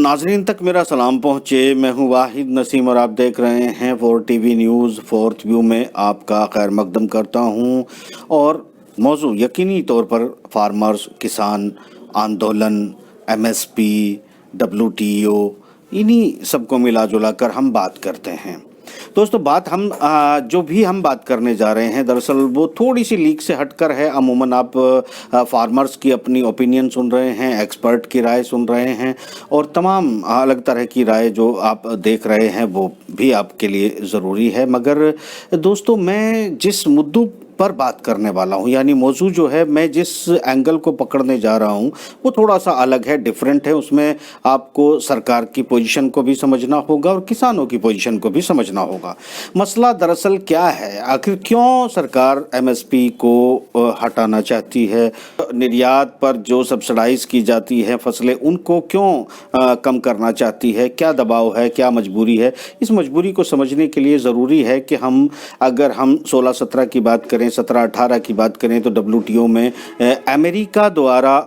नाजरीन तक मेरा सलाम पहुँचे। मैं हूँ वाहिद नसीम और आप देख रहे हैं 4 TV न्यूज़। फोर्थ व्यू में आपका खैर मकदम करता हूँ। और मौजू यकीनी तौर पर फार्मर्स, किसान आंदोलन, MSP, WTO, इन्हीं सबको मिला जुला कर हम बात करते हैं। दोस्तों, बात हम जो भी हम बात करने जा रहे हैं दरअसल वो थोड़ी सी लीक से हटकर है। अमूमन आप फार्मर्स की अपनी ओपिनियन सुन रहे हैं, एक्सपर्ट की राय सुन रहे हैं और तमाम अलग तरह की राय जो आप देख रहे हैं वो भी आपके लिए ज़रूरी है। मगर दोस्तों, मैं जिस मुद्दों पर बात करने वाला हूँ, यानी मौजू जो है, मैं जिस एंगल को पकड़ने जा रहा हूँ वो थोड़ा सा अलग है, डिफरेंट है। उसमें आपको सरकार की पोजीशन को भी समझना होगा और किसानों की पोजीशन को भी समझना होगा। मसला दरअसल क्या है, आखिर क्यों सरकार MSP को हटाना चाहती है, निर्यात पर जो सब्सिडाइज की जाती है फसलें उनको क्यों कम करना चाहती है, क्या दबाव है, क्या मजबूरी है। इस मजबूरी को समझने के लिए ज़रूरी है कि अगर हम 16-17 की बात करें, 17-18 की बात करें तो WTO में अमेरिका द्वारा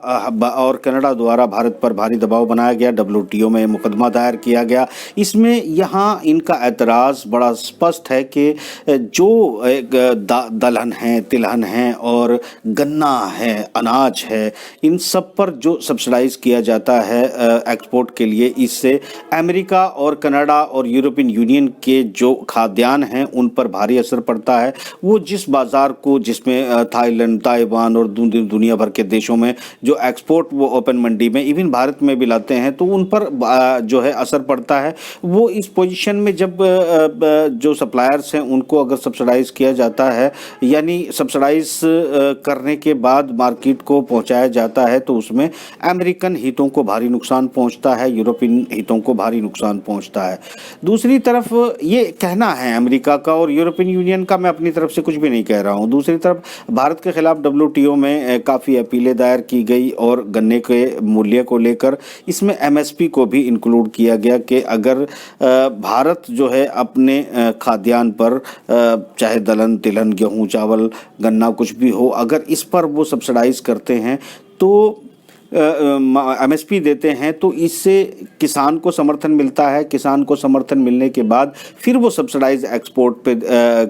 और कनाडा द्वारा भारत पर भारी दबाव बनाया गया। WTO में मुकदमा दायर किया गया। इसमें यहाँ इनका एतराज़ बड़ा स्पष्ट है कि जो दलहन है, तिलहन है और गन्ना है, अनाज है, इन सब पर जो सब्सिडाइज किया जाता है एक्सपोर्ट के लिए, इससे अमेरिका और कनाडा और यूरोपियन यूनियन के जो खाद्यान्न हैं उन पर भारी असर पड़ता है। वो जिस बाज़ार को, जिसमें थाईलैंड, ताइवान और दुनिया भर के देशों में जो एक्सपोर्ट वो ओपन मंडी में, इवन भारत में भी लाते हैं, तो उन पर जो है असर पड़ता है। वो इस पोजीशन में जब जो सप्लायर्स हैं उनको अगर सब्सिडाइज किया जाता है, यानी सब्सिडाइज करने के बाद मार्केट को पहुंचाया जाता है, तो उसमें अमेरिकन हितों को भारी नुकसान पहुंचता है, यूरोपियन हितों को भारी नुकसान पहुंचता है। दूसरी तरफ ये कहना है अमेरिका का और यूरोपियन यूनियन का, मैं अपनी तरफ से कुछ भी नहीं कह रहा हूं। दूसरी तरफ भारत के खिलाफ WTO में काफ़ी अपीलें दायर की गई और गन्ने के मूल्य को लेकर इसमें MSP को भी इंक्लूड किया गया कि अगर भारत जो है अपने खाद्यान्न पर, चाहे दलहन, तिलहन, गेहूं, चावल, गन्ना कुछ भी हो, अगर इस पर वो सब्सिडाइज करते हैं तो MSP देते हैं, तो इससे किसान को समर्थन मिलता है। किसान को समर्थन मिलने के बाद फिर वो सब्सिडाइज एक्सपोर्ट पे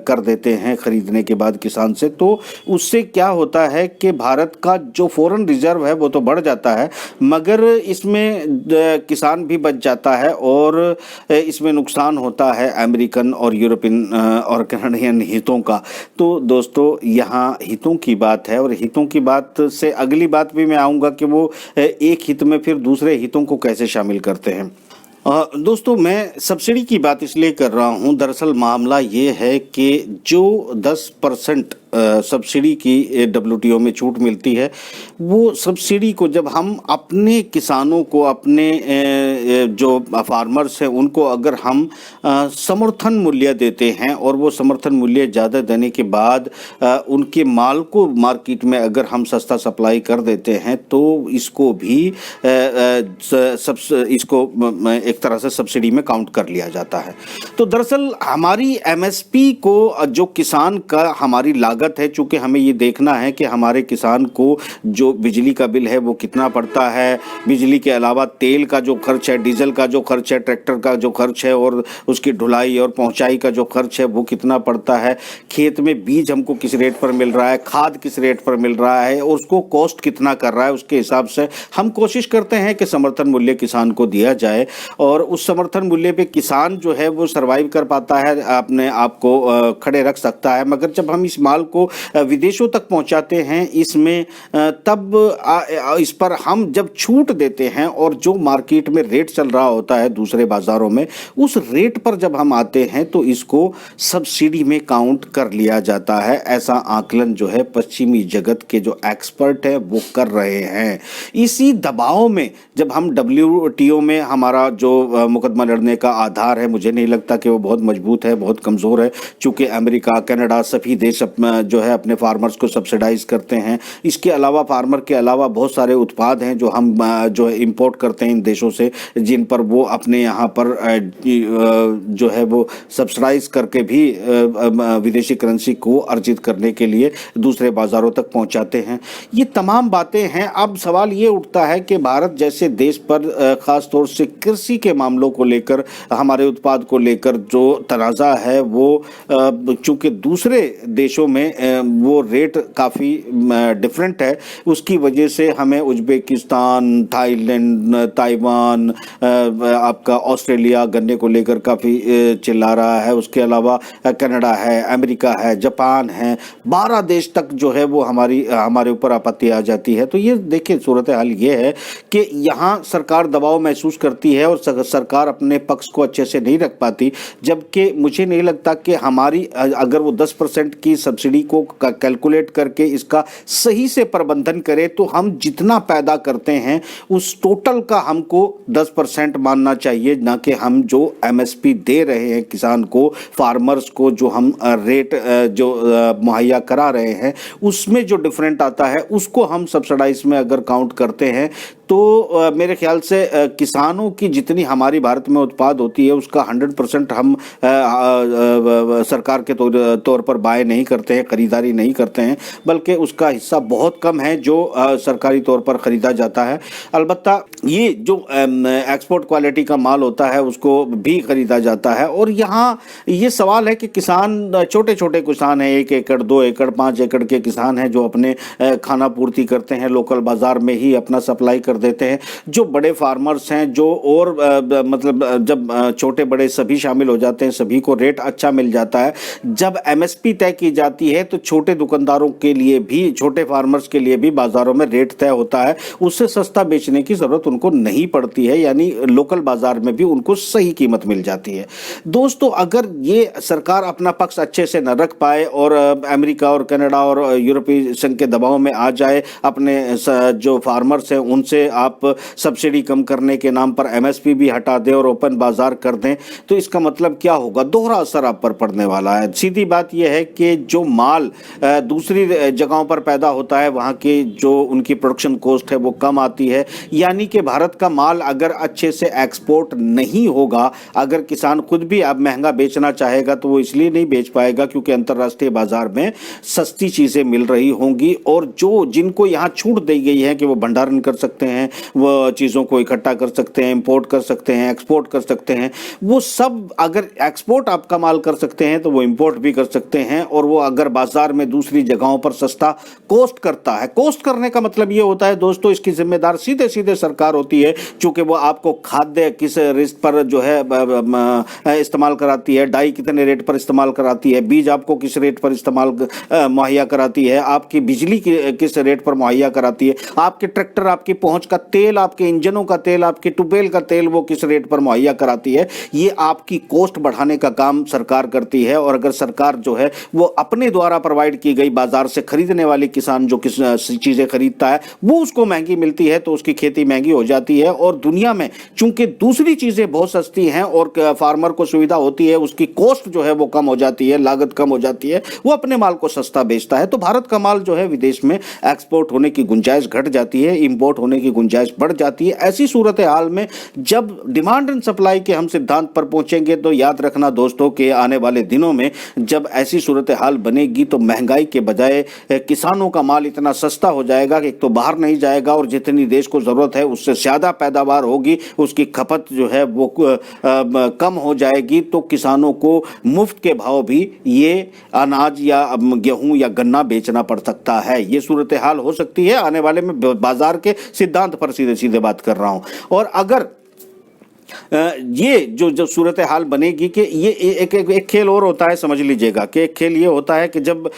कर देते हैं खरीदने के बाद किसान से। तो उससे क्या होता है कि भारत का जो फॉरेन रिजर्व है वो तो बढ़ जाता है, मगर इसमें किसान भी बच जाता है और इसमें नुकसान होता है अमेरिकन और यूरोपियन और कनाडियन हितों का। तो दोस्तों, यहाँ हितों की बात है और हितों की बात से अगली बात भी मैं आऊँगा कि वो एक हित में फिर दूसरे हितों को कैसे शामिल करते हैं। दोस्तों, मैं सब्सिडी की बात इसलिए कर रहा हूं, दरअसल मामला ये है कि जो 10% सब्सिडी की WTO में छूट मिलती है, वो सब्सिडी को जब हम अपने किसानों को, अपने जो फार्मर्स हैं उनको अगर हम समर्थन मूल्य देते हैं और वो समर्थन मूल्य ज़्यादा देने के बाद उनके माल को मार्केट में अगर हम सस्ता सप्लाई कर देते हैं, तो इसको भी इसको एक तरह से सब्सिडी में काउंट कर लिया जाता है। तो दरअसल हमारी MSP को, जो किसान का हमारी लागत है, चूंकि हमें ये देखना है कि हमारे किसान को जो बिजली का बिल है वो कितना पड़ता है, बिजली के अलावा तेल का जो खर्च है, डीजल का जो खर्च है, ट्रैक्टर का जो खर्च है और उसकी ढुलाई और पहुंचाई का जो खर्च है वो कितना पड़ता है, खेत में बीज हमको किस रेट पर मिल रहा है, खाद किस रेट पर मिल रहा है और उसको कॉस्ट कितना कर रहा है, उसके हिसाब से हम कोशिश करते हैं कि समर्थन मूल्य किसान को दिया जाए और उस समर्थन मूल्य पे किसान जो है वो सर्वाइव कर पाता है, अपने आप को खड़े रख सकता है। मगर जब हम इस माल को विदेशों तक पहुंचाते हैं, इसमें तब इस पर हम जब छूट देते हैं और जो मार्केट में रेट चल रहा होता है दूसरे बाजारों में, उस रेट पर जब हम आते हैं तो इसको सब्सिडी में काउंट कर लिया जाता है। ऐसा आकलन जो है पश्चिमी जगत के जो एक्सपर्ट है वो कर रहे हैं। इसी दबाव में जब हम WTO में, हमारा जो मुकदमा लड़ने का आधार है, मुझे नहीं लगता कि वो बहुत मजबूत है, बहुत कमज़ोर है, चूँकि अमेरिका, कनाडा सभी देश जो है अपने फार्मर्स को सब्सिडाइज करते हैं। इसके अलावा फार्मर के अलावा बहुत सारे उत्पाद हैं जो हम जो है इंपोर्ट करते हैं इन देशों से, जिन पर वो अपने यहाँ पर जो है वो सब्सिडाइज करके भी विदेशी करेंसी को अर्जित करने के लिए दूसरे बाजारों तक पहुंचाते हैं। ये तमाम बातें हैं। अब सवाल ये उठता है कि भारत जैसे देश पर खास तौर से कृषि के मामलों को लेकर, हमारे उत्पाद को लेकर जो तनाज़ा है वो चूंकि दूसरे देशों में वो रेट काफ़ी डिफरेंट है, उसकी वजह से हमें उज्बेकिस्तान, थाईलैंड, ताइवान, आपका ऑस्ट्रेलिया गन्ने को लेकर काफ़ी चिल्ला रहा है। उसके अलावा कनाडा है, अमेरिका है, जापान है, 12 देश तक जो है वो हमारे ऊपर आपत्ति आ जाती है। तो ये देखिए सूरत हाल ये है कि यहाँ सरकार दबाव महसूस करती है और सरकार अपने पक्ष को अच्छे से नहीं रख पाती, जबकि मुझे नहीं लगता कि हमारी अगर वो 10% की सब्सिडी को कैलकुलेट करके इसका सही से प्रबंधन करे तो हम जितना पैदा करते हैं उस टोटल का हमको 10% मानना चाहिए, ना कि हम जो एमएसपी दे रहे हैं किसान को, फार्मर्स को जो हम रेट जो मुहैया करा रहे हैं उसमें जो डिफरेंट आता है उसको हम सब्सिडाइज में अगर काउंट करते हैं तो मेरे ख्याल से किसानों की जितनी हमारी भारत में उत्पाद होती है उसका 100% हम सरकार के तौर पर बाय नहीं करते हैं, खरीदारी नहीं करते हैं, बल्कि उसका हिस्सा बहुत कम है जो सरकारी तौर पर खरीदा जाता है। अलबत्ता ये जो एक्सपोर्ट क्वालिटी का माल होता है उसको भी खरीदा जाता है। और यहाँ ये सवाल है कि किसान, छोटे छोटे किसान हैं, 1 एकड़ 2 एकड़ 5 एकड़ के किसान हैं जो अपने खाना पूर्ति करते हैं, लोकल बाजार में ही अपना सप्लाई कर देते हैं। जो बड़े फार्मर्स हैं जो और मतलब जब छोटे बड़े सभी शामिल हो जाते हैं, सभी को रेट अच्छा मिल जाता है। जब एमएसपी तय की जाती है तो छोटे दुकानदारों के लिए भी, छोटे फार्मर्स के लिए भी बाजारों में रेट तय होता है, उससे सस्ता बेचने की जरूरत उनको नहीं पड़ती है, यानी लोकल बाजार में भी उनको सही कीमत मिल जाती है। दोस्तों, अगर ये सरकार अपना पक्ष अच्छे से न रख पाए और अमेरिका और कनाडा और यूरोपीय संघ के दबाव में आ जाए, अपने जो फार्मर्स हैं उनसे आप सब्सिडी कम करने के नाम पर एमएसपी भी हटा दें और ओपन बाजार कर दें, तो इसका मतलब क्या होगा? दोहरा असर आप पर पड़ने वाला है। सीधी बात यह है कि जो माल दूसरी जगहों पर पैदा होता है वहाँ की जो उनकी प्रोडक्शन कॉस्ट है वो कम आती है, यानी कि भारत का माल अगर अच्छे से एक्सपोर्ट नहीं होगा, अगर किसान खुद भी अब महंगा बेचना चाहेगा तो वो इसलिए नहीं बेच पाएगा क्योंकि अंतर्राष्ट्रीय बाजार में सस्ती चीज़ें मिल रही होंगी, और जो जिनको यहाँ छूट दी गई है कि वो भंडारण कर सकते हैं, वो चीज़ों को इकट्ठा कर सकते हैं, इंपोर्ट कर सकते हैं, एक्सपोर्ट कर सकते हैं, वो सब अगर एक्सपोर्ट आप कमाल कर सकते हैं तो वो इंपोर्ट भी कर सकते हैं। और वो अगर बाजार में दूसरी जगहों पर सस्ता कॉस्ट करता है, कॉस्ट करने का मतलब ये होता है दोस्तों, इसकी जिम्मेदार सीधे सीधे सरकार होती है, चूंकि वो आपको खाद्य किस रेट पर जो है इस्तेमाल कराती है, डाई कितने रेट पर इस्तेमाल कराती है, बीज आपको किस रेट पर इस्तेमाल मुहैया कराती है, आपकी बिजली किस रेट पर मुहैया कराती है, आपके ट्रैक्टर, आपकी पहुंच का तेल, आपके इंजनों का तेल, आपके ट्यूबवेल का तेल वो किस रेट पर मुहैया कराती है, ये आपकी कॉस्ट बढ़ाने का काम सरकार करती है। और अगर सरकार जो है वो अपने द्वारा प्रोवाइड की गई बाजार से खरीदने वाले किसान जो किस चीज़ें खरीदता है वो उसको महंगी मिलती है तो उसकी खेती महंगी हो जाती है। और दुनिया में चूंकि दूसरी चीज़ें बहुत सस्ती हैं और फार्मर को सुविधा होती है, उसकी कॉस्ट जो है वो कम हो जाती है, लागत कम हो जाती है, वो अपने माल को सस्ता बेचता है, तो भारत का माल जो है विदेश में एक्सपोर्ट होने की गुंजाइश घट जाती है, इंपोर्ट होने की गुंजाइश बढ़ जाती है। ऐसी सूरत हाल में जब डिमांड एंड सप्लाई के हम सिद्धांत पर पहुंचेंगे तो याद रखना दोस्तों कि आने वाले दिनों में जब ऐसी सूरत हाल बनेगी तो महंगाई के बजाय किसानों का माल इतना सस्ता हो जाएगा कि एक तो बाहर नहीं जाएगा और जितनी देश को ज़रूरत है उससे ज़्यादा पैदावार होगी, उसकी खपत जो है वो कम हो जाएगी, तो किसानों को मुफ्त के भाव भी ये अनाज या गेहूं या गन्ना बेचना पड़ सकता है। ये सूरत हाल हो सकती है आने वाले में, बाजार के सिद्धांत पर सीधे सीधे बात कर रहा हूं। और अगर ये जो सूरत हाल बनेगी कि ये एक खेल और होता है, समझ लीजिएगा कि एक खेल ये होता है कि जब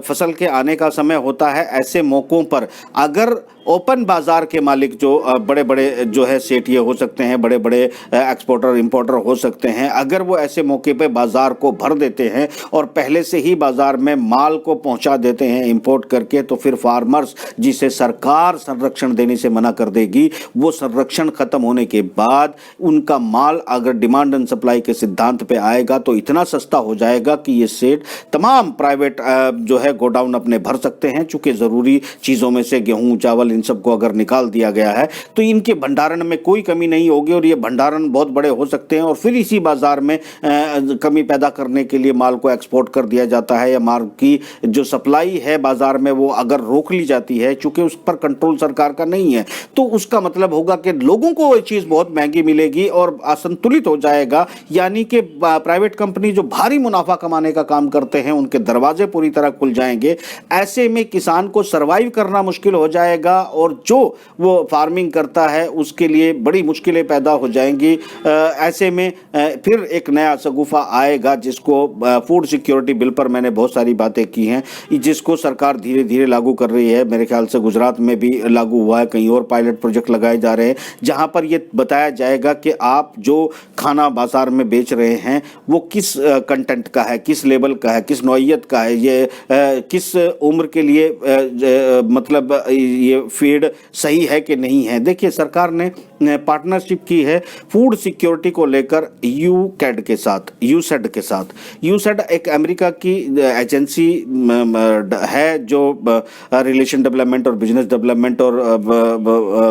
फसल के आने का समय होता है, ऐसे मौक़ों पर अगर ओपन बाजार के मालिक जो बड़े बड़े जो है सेठिए हो सकते हैं, बड़े बड़े एक्सपोर्टर इंपोर्टर हो सकते हैं, अगर वो ऐसे मौके पे बाजार को भर देते हैं और पहले से ही बाजार में माल को पहुंचा देते हैं इंपोर्ट करके, तो फिर फार्मर्स जिसे सरकार संरक्षण देने से मना कर देगी, वो संरक्षण खत्म होने के बाद उनका माल अगर डिमांड एंड सप्लाई के सिद्धांत पे आएगा तो इतना सस्ता हो जाएगा कि ये सेठ तमाम प्राइवेट जो है गोडाउन अपने भर सकते हैं। चूंकि जरूरी चीजों में से गेहूं चावल इन सबको अगर निकाल दिया गया है तो इनके भंडारण में कोई कमी नहीं होगी और ये भंडारण बहुत बड़े हो सकते हैं और फिर इसी बाजार में कमी पैदा करने के लिए माल को एक्सपोर्ट कर दिया जाता है, या माल की जो सप्लाई है बाजार में वो अगर रोक ली जाती है, चूंकि उस पर कंट्रोल सरकार का नहीं है, तो उसका मतलब होगा कि लोगों को वो चीज बहुत महंगी मिलेगी और असंतुलित हो जाएगा। यानी कि प्राइवेट कंपनी जो भारी मुनाफा कमाने का काम करते हैं उनके दरवाजे पूरी तरह खुल जाएंगे। ऐसे में किसान को सरवाइव करना मुश्किल हो जाएगा और जो वो फार्मिंग करता है उसके लिए बड़ी मुश्किलें पैदा हो जाएंगी। ऐसे में फिर एक नया शगुफा आएगा जिसको फूड सिक्योरिटी बिल पर मैंने बहुत सारी बातें की हैं, जिसको सरकार धीरे धीरे लागू कर रही है। मेरे ख्याल से गुजरात में भी लागू हुआ है, कहीं और पायलट प्रोजेक्ट लगाए जा रहे हैं जहां पर यह बताया जाएगा कि आप जो खाना बाजार में बेच रहे हैं वो किस कंटेंट का है, किस लेवल का है, किस नौइयत का है, ये किस उम्र के लिए मतलब ये फीड सही है कि नहीं है। देखिए सरकार ने पार्टनरशिप की है फूड सिक्योरिटी को लेकर यूकेड के साथ, यूसेड के साथ। यूसेड एक अमेरिका की एजेंसी है जो रिलेशन डेवलपमेंट और बिजनेस डेवलपमेंट और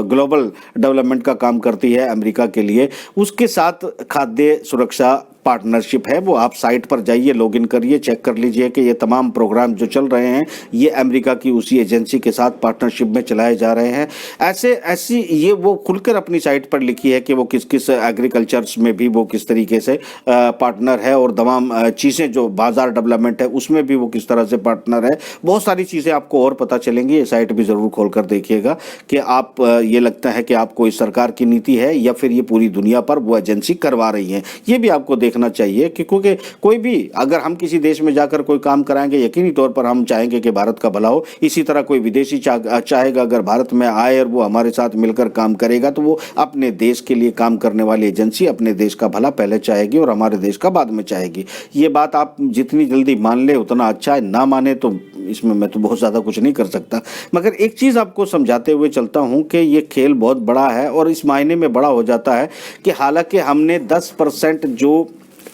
ग्लोबल डेवलपमेंट का काम करती है अमेरिका के लिए। उसके साथ खाद्य सुरक्षा पार्टनरशिप है। वो आप साइट पर जाइए, लॉगिन करिए, चेक कर लीजिए कि ये तमाम प्रोग्राम जो चल रहे हैं ये अमेरिका की उसी एजेंसी के साथ पार्टनरशिप में चलाए जा रहे हैं। ऐसी ये वो खुलकर अपनी साइट पर लिखी है कि वो किस किस एग्रीकल्चर्स में भी वो किस तरीके से पार्टनर है और तमाम चीज़ें जो बाजार डेवलपमेंट है उसमें भी वो किस तरह से पार्टनर है। बहुत सारी चीज़ें आपको और पता चलेंगी। ये साइट भी ज़रूर खोल कर देखिएगा कि आप ये लगता है कि आपको इस सरकार की नीति है या फिर ये पूरी दुनिया पर वो एजेंसी करवा रही है, ये भी आपको देखना चाहिए। क्योंकि कोई भी अगर हम किसी देश में जाकर कोई काम कराएंगे यकीनी तौर पर हम चाहेंगे कि भारत का भला हो। इसी तरह कोई विदेशी चाहेगा अगर भारत में आए और वो हमारे साथ मिलकर काम करेगा तो वो अपने देश के लिए काम करने वाली एजेंसी अपने देश का भला पहले चाहेगी और हमारे देश का बाद में चाहेगी। ये बात आप जितनी जल्दी मान ले उतना अच्छा है, ना माने तो इसमें मैं तो बहुत ज़्यादा कुछ नहीं कर सकता। मगर एक चीज़ आपको समझाते हुए चलता हूँ कि ये खेल बहुत बड़ा है और इस मायने में बड़ा हो जाता है कि हालांकि हमने 10% जो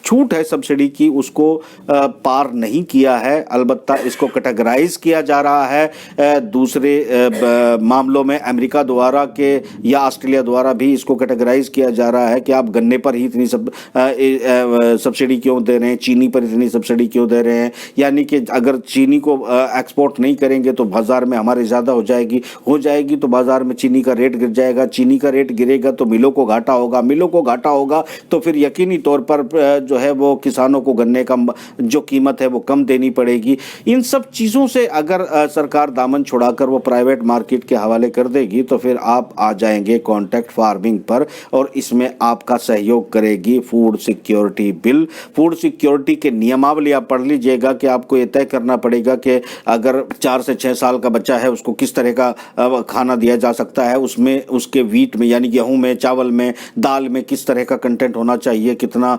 छूट है सब्सिडी की उसको पार नहीं किया है, अलबत्ता इसको कैटेगराइज किया जा रहा है दूसरे मामलों में अमेरिका द्वारा के या ऑस्ट्रेलिया द्वारा भी इसको कैटेगराइज किया जा रहा है कि आप गन्ने पर ही इतनी सब्सिडी क्यों दे रहे हैं, चीनी पर इतनी सब्सिडी क्यों दे रहे हैं। यानी कि अगर चीनी को एक्सपोर्ट नहीं करेंगे तो बाजार में हमारे ज़्यादा हो जाएगी तो बाजार में चीनी का रेट गिर जाएगा, चीनी का रेट गिरेगा तो मिलों को घाटा होगा, तो फिर यकीनी तौर पर जो है वो किसानों को गन्ने का जो कीमत है वो कम देनी पड़ेगी। इन सब चीज़ों से अगर सरकार दामन छुड़ाकर वो प्राइवेट मार्केट के हवाले कर देगी तो फिर आप आ जाएंगे कॉन्ट्रैक्ट फार्मिंग पर और इसमें आपका सहयोग करेगी food security bill. Food security के नियमावली आप पढ़ लीजिएगा कि आपको ये तय करना पड़ेगा कि अगर 4 से 6 साल का बच्चा है उसको किस तरह का खाना दिया जा सकता है, उसमें उसके वीट में यानी गेहूं में, चावल में, दाल में किस तरह का कंटेंट होना चाहिए, कितना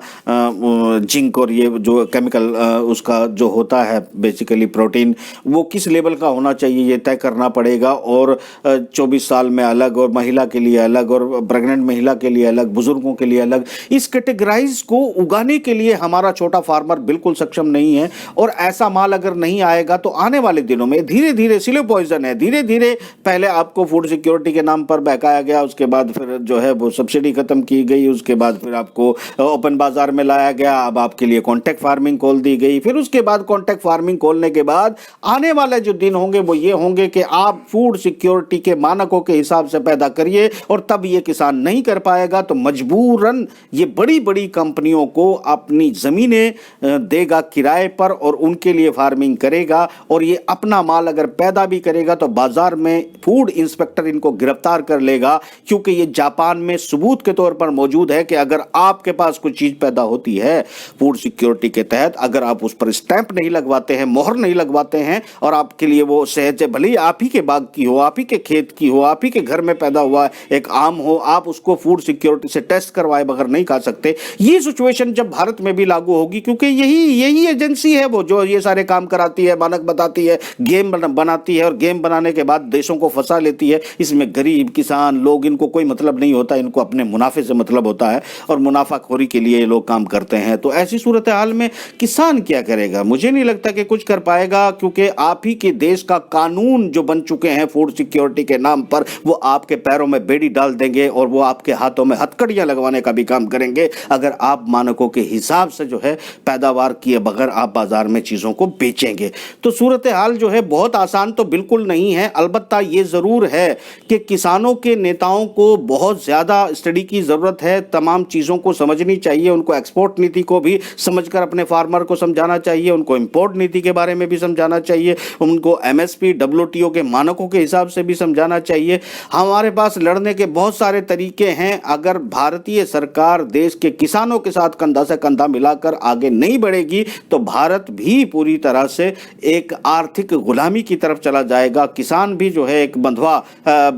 जिंक और ये जो केमिकल उसका जो होता है बेसिकली प्रोटीन वो किस लेवल का होना चाहिए ये तय करना पड़ेगा। और 24 साल में अलग और महिला के लिए अलग और प्रेग्नेंट महिला के लिए अलग, बुजुर्गों के लिए अलग, इस कैटेगराइज को उगाने के लिए हमारा छोटा फार्मर बिल्कुल सक्षम नहीं है। और ऐसा माल अगर नहीं आएगा तो आने वाले दिनों में धीरे धीरे स्लो पॉइजन है, धीरे धीरे पहले आपको फूड सिक्योरिटी के नाम पर बहकाया गया, उसके बाद फिर जो है वो सब्सिडी खत्म की गई, उसके बाद फिर आपको ओपन बाजार में लाया गया, अब आपके लिए कॉन्ट्रैक्ट फार्मिंग खोल दी गई। फिर उसके बाद कॉन्ट्रैक्ट फार्मिंग खोलने के बाद आने वाले जो दिन होंगे वो ये होंगे कि आप फूड सिक्योरिटी के मानकों के हिसाब से पैदा करिए और तब ये किसान नहीं कर पाएगा तो मजबूरन ये बड़ी बड़ी कंपनियों को अपनी जमीनें देगा किराए पर और उनके लिए फार्मिंग करेगा। और ये अपना माल अगर पैदा भी करेगा तो बाजार में फूड इंस्पेक्टर इनको गिरफ्तार कर लेगा, क्योंकि ये जापान में सबूत के तौर पर मौजूद है कि अगर आपके पास कोई चीज पैदा होती है फूड सिक्योरिटी के तहत। अगर आप उस पर स्टैंप नहीं लगवाते हैं, मोहर नहीं लगवाते हैं, और आपके लिए वो सहज भले ही आप ही के बाग की हो, आप ही के खेत की हो, आप ही के घर में पैदा हुआ एक आम हो, आप उसको फूड सिक्योरिटी से टेस्ट करवाए बगैर नहीं खा सकते। ये सिचुएशन जब भारत में भी लागू होगी, क्योंकि यही एजेंसी है वो जो ये सारे काम कराती है, मानक बताती है, गेम बनाती है, और गेम बनाने के बाद देशों को फंसा लेती है। इसमें गरीब किसान लोग, इनको कोई मतलब नहीं होता, इनको अपने मुनाफे से मतलब होता है और मुनाफाखोरी के लिए ये लोग काम करते हैं। तो ऐसी सूरत हाल में किसान क्या करेगा? मुझे नहीं लगता कि कुछ कर पाएगा, क्योंकि आप ही के देश का कानून जो बन चुके हैं फूड सिक्योरिटी के नाम पर, वो आपके पैरों में बेड़ी डाल देंगे और वो आपके हाथों में हथकड़ियां लगवाने का भी काम करेंगे अगर आप मानकों के हिसाब से जो है पैदावार किए बगैर आप बाजार में चीजों को बेचेंगे। तो सूरत हाल जो है बहुत आसान तो बिल्कुल नहीं है। अलबत्ता ये जरूर है कि किसानों के नेताओं को बहुत ज्यादा स्टडी की जरूरत है, तमाम चीजों को समझनी चाहिए, उनको एक्सपोर्ट नीति को भी समझकर अपने फार्मर को समझाना चाहिए, उनको इंपोर्ट नीति के बारे में भी समझाना चाहिए, उनको एमएसपी डब्ल्यूटीओ के मानकों के हिसाब से भी समझाना चाहिए। हमारे पास लड़ने के बहुत सारे तरीके हैं। अगर भारतीय सरकार देश के किसानों के साथ कंधा से कंधा मिलाकर आगे नहीं बढ़ेगी तो भारत भी पूरी तरह से एक आर्थिक गुलामी की तरफ चला जाएगा। किसान भी जो है एक बंधुआ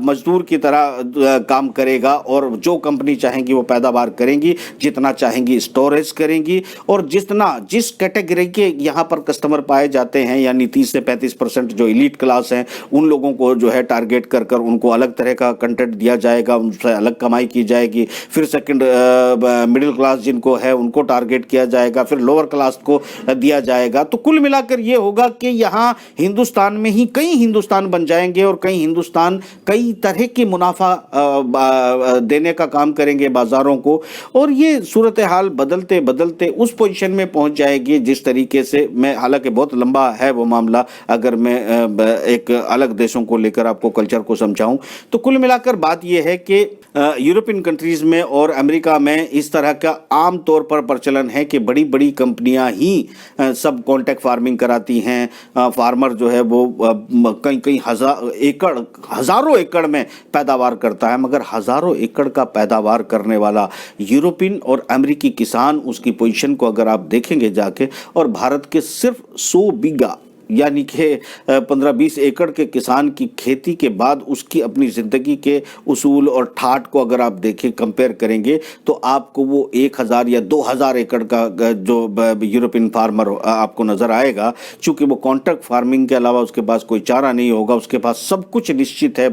मजदूर की तरह काम करेगा और जो कंपनी चाहेंगी वो पैदावार करेंगी, जितना चाहेंगी स्टोरेज करेंगी, और जिस कैटेगरी के यहाँ पर कस्टमर पाए जाते हैं, यानी 30 से 35% जो एलीट क्लास हैं, उन लोगों को जो है टारगेट कर उनको अलग तरह का कंटेंट दिया जाएगा, उनसे अलग कमाई की जाएगी। फिर सेकंड मिडिल क्लास जिनको है उनको टारगेट किया जाएगा, फिर लोअर क्लास को दिया जाएगा। तो कुल मिलाकर ये होगा कि यहाँ हिंदुस्तान में ही कई हिंदुस्तान बन जाएंगे और कई हिंदुस्तान कई तरह के मुनाफा देने का काम करेंगे बाजारों को, और ये सूरत हाल बदलते बदलते उस पोजीशन में पहुंच जाएगी जिस तरीके से मैं, हालांकि बहुत लंबा है वो मामला, अगर मैं एक अलग देशों को लेकर आपको कल्चर को समझाऊं तो कुल मिलाकर बात यह है कि यूरोपियन कंट्रीज में और अमेरिका में इस तरह का आम तौर पर प्रचलन है कि बड़ी बड़ी कंपनियां ही सब कॉन्ट्रैक्ट फार्मिंग कराती हैं। फार्मर जो है वो कई कई हजारों एकड़ में पैदावार करता है, मगर हजारों एकड़ का पैदावार करने वाला यूरोपियन और अमेरिकी किसान, उसकी पोजीशन को अगर आप देखेंगे जाके, और भारत के सिर्फ 100 बीघा यानी कि 15-20 एकड़ के किसान की खेती के बाद उसकी अपनी ज़िंदगी के उसूल और ठाट को अगर आप देखें, कंपेयर करेंगे, तो आपको वो 1000 या 2000 एकड़ का जो यूरोपियन फार्मर आपको नज़र आएगा। चूँकि वो कॉन्ट्रैक्ट फार्मिंग के अलावा उसके पास कोई चारा नहीं होगा, उसके पास सब कुछ निश्चित है,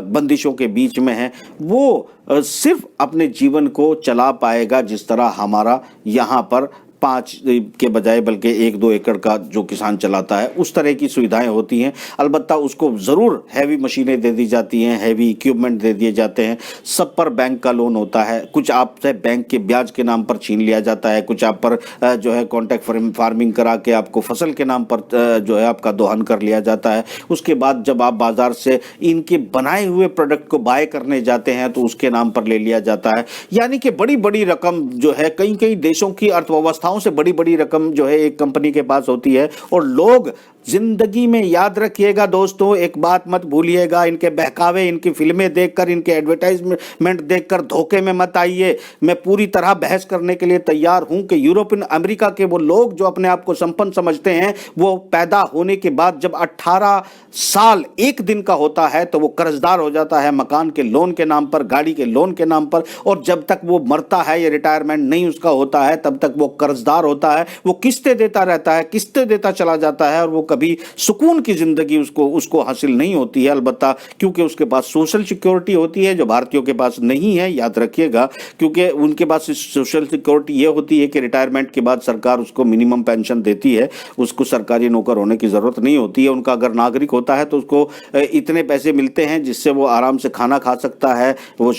बंदिशों के बीच में है, वो सिर्फ अपने जीवन को चला पाएगा जिस तरह हमारा यहाँ पर 5 के बजाय बल्कि 1-2 एकड़ का जो किसान चलाता है, उस तरह की सुविधाएं होती हैं। अलबत्ता उसको ज़रूर हैवी मशीनें दे दी जाती हैं, हैवी इक्विपमेंट दे दिए जाते हैं, सब पर बैंक का लोन होता है, कुछ आपसे बैंक के ब्याज के नाम पर छीन लिया जाता है, कुछ आप पर जो है कॉन्ट्रैक्ट फार्मिंग करा के आपको फसल के नाम पर जो है आपका दोहन कर लिया जाता है। उसके बाद जब आप बाज़ार से इनके बनाए हुए प्रोडक्ट को बाय करने जाते हैं तो उसके नाम पर ले लिया जाता है। यानी कि बड़ी बड़ी रकम जो है, कई कई देशों की अर्थव्यवस्था से बड़ी बड़ी रकम जो है एक कंपनी के पास होती है। और लोग जिंदगी में, याद रखिएगा दोस्तों, एक बात मत भूलिएगा, इनके बहकावे, इनकी फिल्में देखकर, इनके एडवर्टाइजमेंट देखकर धोखे में मत आइए। मैं पूरी तरह बहस करने के लिए तैयार हूं कि यूरोपियन अमेरिका के वो लोग जो अपने आप को संपन्न समझते हैं, वो पैदा होने के बाद जब 18 साल 1 दिन का होता है तो वो कर्जदार हो जाता है, मकान के लोन के नाम पर, गाड़ी के लोन के नाम पर, और जब तक वो मरता है या रिटायरमेंट नहीं उसका होता है तब तक वो कर्जदार होता है। वो किस्तें देता रहता है, किस्तें देता चला जाता है, और वो कभी सुकून की जिंदगी उसको हासिल नहीं होती है। अलबत्ता क्योंकि उसके पास सोशल सिक्योरिटी होती है जो भारतीयों के पास नहीं है, याद रखिएगा, क्योंकि उनके पास सोशल सिक्योरिटी ये होती है कि रिटायरमेंट के बाद सरकार उसको मिनिमम पेंशन देती है, उसको सरकारी नौकर होने की जरूरत नहीं होती है। उनका अगर नागरिक होता है तो उसको इतने पैसे मिलते हैं जिससे वो आराम से खाना खा सकता है, वो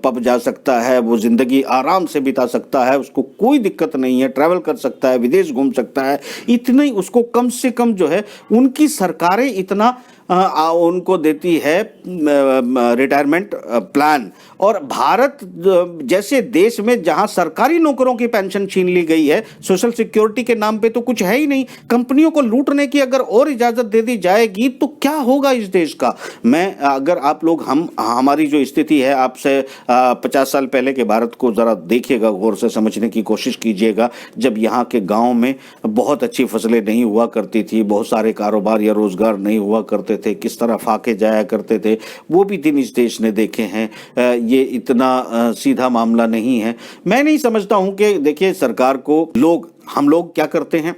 पब जा सकता है, वो जिंदगी आराम से बिता सकता है, उसको कोई दिक्कत नहीं है, ट्रैवल कर सकता है, विदेश घूम सकता है। इतने उसको कम से कम जो है उनकी सरकारें इतना उनको देती है रिटायरमेंट प्लान। और भारत जैसे देश में जहां सरकारी नौकरों की पेंशन छीन ली गई है, सोशल सिक्योरिटी के नाम पे तो कुछ है ही नहीं। कंपनियों को लूटने की अगर और इजाजत दे दी जाएगी तो क्या होगा इस देश का। मैं अगर आप लोग हमारी जो स्थिति है, आपसे 50 साल पहले के भारत को जरा देखिएगा, गौर से समझने की कोशिश कीजिएगा। जब यहाँ के गांव में बहुत अच्छी फसलें नहीं हुआ करती थी, बहुत सारे कारोबार या रोजगार नहीं हुआ करते थे, किस तरह फाके जाया करते थे, वो भी दिन इस देश ने देखे हैं। ये इतना सीधा मामला नहीं है। मैं नहीं समझता हूं कि देखिए, सरकार को हम लोग क्या करते हैं,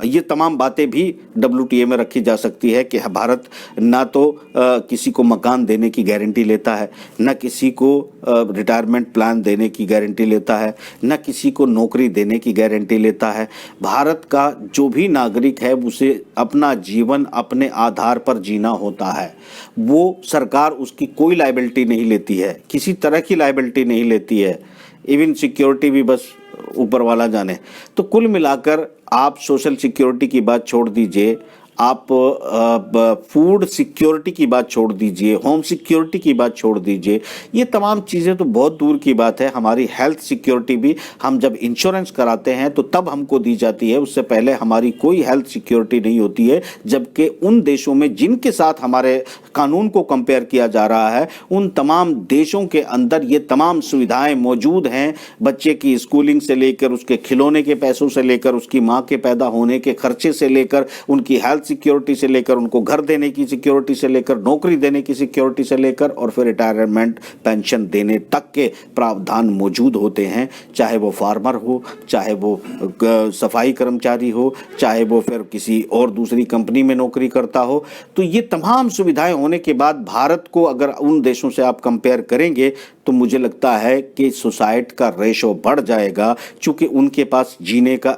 ये तमाम बातें भी WTA में रखी जा सकती है कि भारत ना तो किसी को मकान देने की गारंटी लेता है, ना किसी को रिटायरमेंट प्लान देने की गारंटी लेता है, ना किसी को नौकरी देने की गारंटी लेता है। भारत का जो भी नागरिक है उसे अपना जीवन अपने आधार पर जीना होता है। वो सरकार उसकी कोई लायबिलिटी नहीं लेती है, किसी तरह की लायबिलिटी नहीं लेती है। इवन सिक्योरिटी भी बस ऊपर वाला जाने। तो कुल मिलाकर आप सोशल सिक्योरिटी की बात छोड़ दीजिए, आप फूड सिक्योरिटी की बात छोड़ दीजिए, होम सिक्योरिटी की बात छोड़ दीजिए, ये तमाम चीज़ें तो बहुत दूर की बात है। हमारी हेल्थ सिक्योरिटी भी हम जब इंश्योरेंस कराते हैं तो तब हमको दी जाती है, उससे पहले हमारी कोई हेल्थ सिक्योरिटी नहीं होती है। जबकि उन देशों में जिनके साथ हमारे कानून को कंपेयर किया जा रहा है, उन तमाम देशों के अंदर ये तमाम सुविधाएं मौजूद हैं। बच्चे की स्कूलिंग से लेकर उसके खिलौने के पैसों से लेकर उसकी माँ के पैदा होने के खर्चे से लेकर उनकी हेल्थ सिक्योरिटी से लेकर उनको घर देने की सिक्योरिटी से लेकर नौकरी देने की सिक्योरिटी से लेकर और फिर रिटायरमेंट पेंशन देने तक के प्रावधान मौजूद होते हैं। चाहे वो फार्मर हो, चाहे वो सफाई कर्मचारी हो, चाहे वो फिर किसी और दूसरी कंपनी में नौकरी करता हो। तो ये तमाम सुविधाएं होने के बाद भारत को अगर उन देशों से आप कंपेयर करेंगे तो मुझे लगता है कि सुसाइड का रेशो बढ़ जाएगा, क्योंकि उनके पास जीने का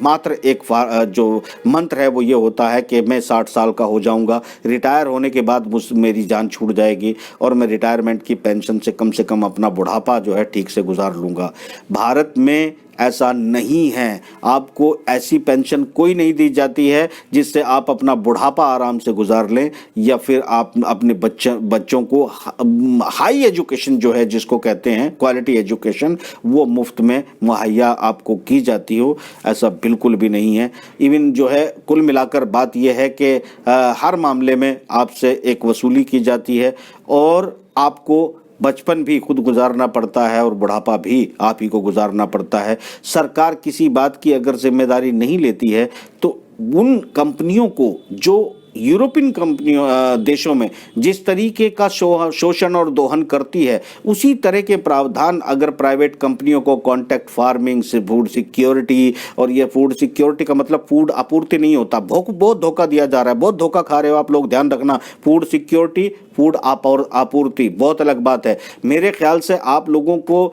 मात्र एक जो मंत्र है वो ये होता है कि मैं 60 साल का हो जाऊंगा, रिटायर होने के बाद मेरी जान छूट जाएगी और मैं रिटायरमेंट की पेंशन से कम अपना बुढ़ापा जो है ठीक से गुजार लूंगा। भारत में ऐसा नहीं है। आपको ऐसी पेंशन कोई नहीं दी जाती है जिससे आप अपना बुढ़ापा आराम से गुजार लें, या फिर आप अपने बच्चों को हाई एजुकेशन जो है, जिसको कहते हैं क्वालिटी एजुकेशन, वो मुफ्त में मुहैया आपको की जाती हो। ऐसा बिल्कुल भी नहीं है। इवन जो है कुल मिलाकर बात यह है कि हर मामले में आपसे एक वसूली की जाती है और आपको बचपन भी खुद गुजारना पड़ता है और बुढ़ापा भी आप ही को गुजारना पड़ता है। सरकार किसी बात की अगर जिम्मेदारी नहीं लेती है तो उन कंपनियों को जो यूरोपियन कंपनियों देशों में जिस तरीके का शोषण और दोहन करती है, उसी तरह के प्रावधान अगर प्राइवेट कंपनियों को कॉन्ट्रैक्ट फार्मिंग से फूड सिक्योरिटी, और ये फूड सिक्योरिटी का मतलब फूड आपूर्ति नहीं होता, बहुत धोखा दिया जा रहा है, बहुत धोखा खा रहे हो आप लोग, ध्यान रखना। फूड सिक्योरिटी, फूड आपूर्ति बहुत अलग बात है। मेरे ख्याल से आप लोगों को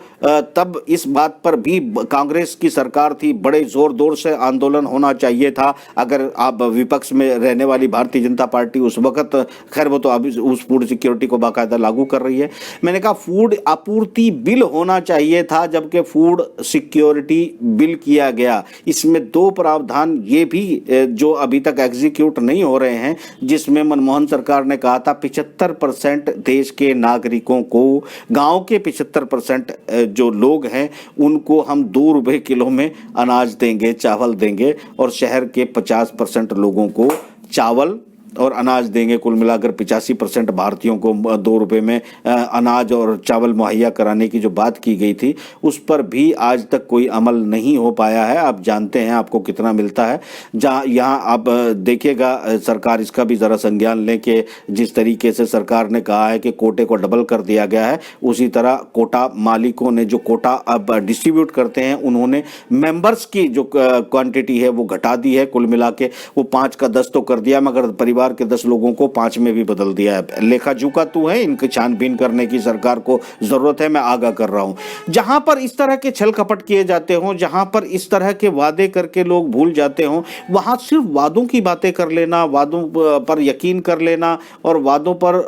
तब इस बात पर भी, कांग्रेस की सरकार थी, बड़े जोर से आंदोलन होना चाहिए था। अगर आप विपक्ष में रहने वाली भारतीय जनता पार्टी उस वक्त, खैर वो तो अभी उस फूड सिक्योरिटी को बाकायदा लागू कर रही है। मैंने कहा फूड आपूर्ति बिल होना चाहिए था, जबकि फूड सिक्योरिटी बिल किया गया। इसमें दो प्रावधान ये भी जो अभी तक एग्जीक्यूट नहीं हो रहे हैं, जिसमें मनमोहन सरकार ने कहा था 75% देश के नागरिकों को, गांव के 75% जो लोग हैं उनको हम 2 रुपए किलो में अनाज देंगे, चावल देंगे, और शहर के 50% लोगों को चावल और अनाज देंगे। कुल मिलाकर 85% भारतीयों को 2 रुपए में अनाज और चावल मुहैया कराने की जो बात की गई थी, उस पर भी आज तक कोई अमल नहीं हो पाया है। आप जानते हैं आपको कितना मिलता है। जहाँ यहाँ आप देखिएगा, सरकार इसका भी ज़रा संज्ञान लें कि जिस तरीके से सरकार ने कहा है कि कोटे को डबल कर दिया गया है, उसी तरह कोटा मालिकों ने जो कोटा अब डिस्ट्रीब्यूट करते हैं, उन्होंने मेंबर्स की जो क्वांटिटी है वो घटा दी है। कुल मिला के वो 5 का 10 तो कर दिया, मगर परिवार के 10 लोगों को 5 में भी बदल दिया है। लेखा जोखा तू है, इनकी छानबीन करने की सरकार को जरूरत है, मैं आगाह कर रहा हूं। जहां पर इस तरह के छल कपट किए जाते हों, जहां पर इस तरह के वादे करके लोग भूल जाते हों, वहां सिर्फ वादों की बातें कर लेना, वादों पर यकीन कर लेना और वादों पर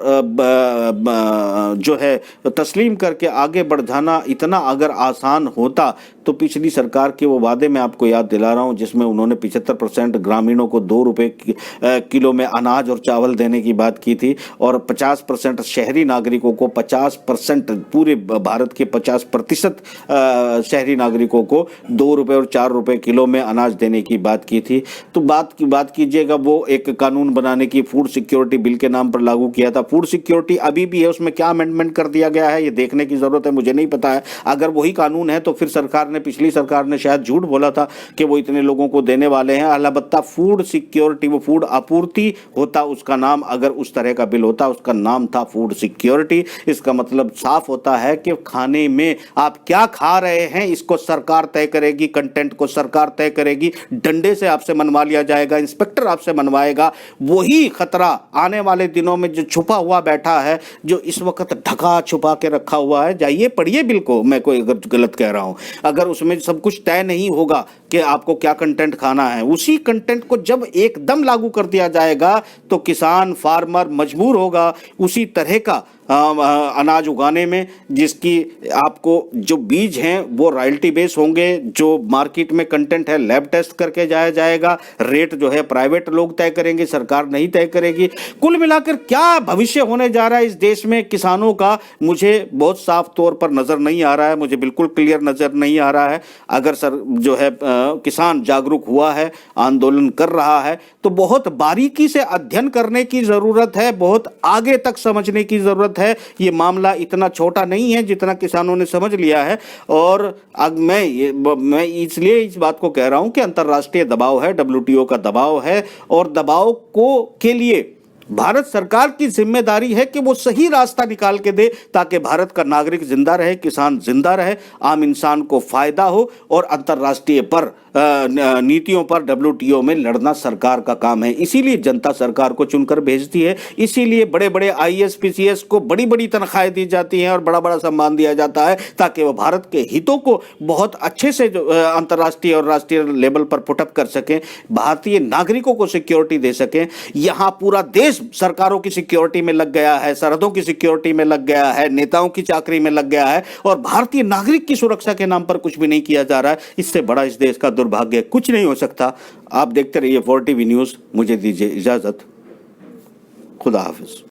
जो है तस्लीम करके आगे बढ़ जाना इतना अगर आसान होता तो पिछली सरकार के वो वादे मैं आपको याद दिला रहा हूँ, जिसमें उन्होंने 75% ग्रामीणों को 2 रुपए किलो में अनाज और चावल देने की बात की थी, और 50% शहरी नागरिकों को 50% पूरे भारत के 50% शहरी नागरिकों को 2 रुपए और 4 रुपए किलो में अनाज देने की बात की थी। तो बात कीजिएगा, वो एक कानून बनाने की फूड सिक्योरिटी बिल के नाम पर लागू किया था। फूड सिक्योरिटी अभी भी है, उसमें क्या अमेंडमेंट कर दिया गया है ये देखने की जरूरत है, मुझे नहीं पता है। अगर वही कानून है तो फिर पिछली सरकार ने शायद झूठ बोला था कि वो इतने लोगों को देने वाले हैं। अलबत्ता फूड सिक्योरिटी, वो फूड आपूर्ति होता उसका नाम, अगर उस तरह का बिल होता उसका नाम था फूड सिक्योरिटी। इसका मतलब साफ होता है कि खाने में आप क्या खा रहे हैं इसको सरकार तय करेगी, कंटेंट को सरकार तय करेगी। डंडे से आपसे मनवा लिया जाएगा, इंस्पेक्टर आपसे मनवाएगा। वही खतरा आने वाले दिनों में जो छुपा हुआ बैठा है, जो इस वक्त ढका छुपा के रखा हुआ है, जाइए पढ़िए बिल को, मैं कोई अगर गलत कह रहा हूं, अगर उसमें सब कुछ तय नहीं होगा कि आपको क्या कंटेंट खाना है, उसी कंटेंट को जब एकदम लागू कर दिया जाएगा तो किसान फार्मर मजबूर होगा उसी तरह का अनाज उगाने में, जिसकी आपको जो बीज हैं वो रॉयल्टी बेस होंगे, जो मार्केट में कंटेंट है लैब टेस्ट करके जाया जाएगा, रेट जो है प्राइवेट लोग तय करेंगे, सरकार नहीं तय करेगी। कुल मिलाकर क्या भविष्य होने जा रहा है इस देश में किसानों का, मुझे बहुत साफ तौर पर नजर नहीं आ रहा है, मुझे बिल्कुल क्लियर नजर नहीं आ रहा है। अगर जो है किसान जागरूक हुआ है, आंदोलन कर रहा है, तो बहुत बारीकी से अध्ययन करने की जरूरत है, बहुत आगे तक समझने की जरूरत है। ये मामला इतना छोटा नहीं है जितना किसानों ने समझ लिया है। और अब मैं इसलिए इस बात को कह रहा हूं कि अंतर्राष्ट्रीय दबाव है, WTO का दबाव है, और दबाव के लिए भारत सरकार की जिम्मेदारी है कि वो सही रास्ता निकाल के दे, ताकि भारत का नागरिक जिंदा रहे, किसान जिंदा रहे, आम इंसान को फायदा हो। और अंतर्राष्ट्रीय पर नीतियों पर WTO में लड़ना सरकार का काम है। इसीलिए जनता सरकार को चुनकर भेजती है, इसीलिए बड़े बड़े IAS PCS को बड़ी बड़ी तनख्वाहें दी जाती हैं और बड़ा बड़ा सम्मान दिया जाता है, ताकि वो भारत के हितों को बहुत अच्छे से अंतर्राष्ट्रीय और राष्ट्रीय लेवल पर पुटअप कर सकें, भारतीय नागरिकों को सिक्योरिटी दे सकें। यहाँ पूरा देश सरकारों की सिक्योरिटी में लग गया है, सरहदों की सिक्योरिटी में लग गया है, नेताओं की चाकरी में लग गया है, और भारतीय नागरिक की सुरक्षा के नाम पर कुछ भी नहीं किया जा रहा है। इससे बड़ा इस देश का दुर्भाग्य कुछ नहीं हो सकता। आप देखते रहिए 4 TV न्यूज़। मुझे दीजिए इजाजत। खुदा हाफिज।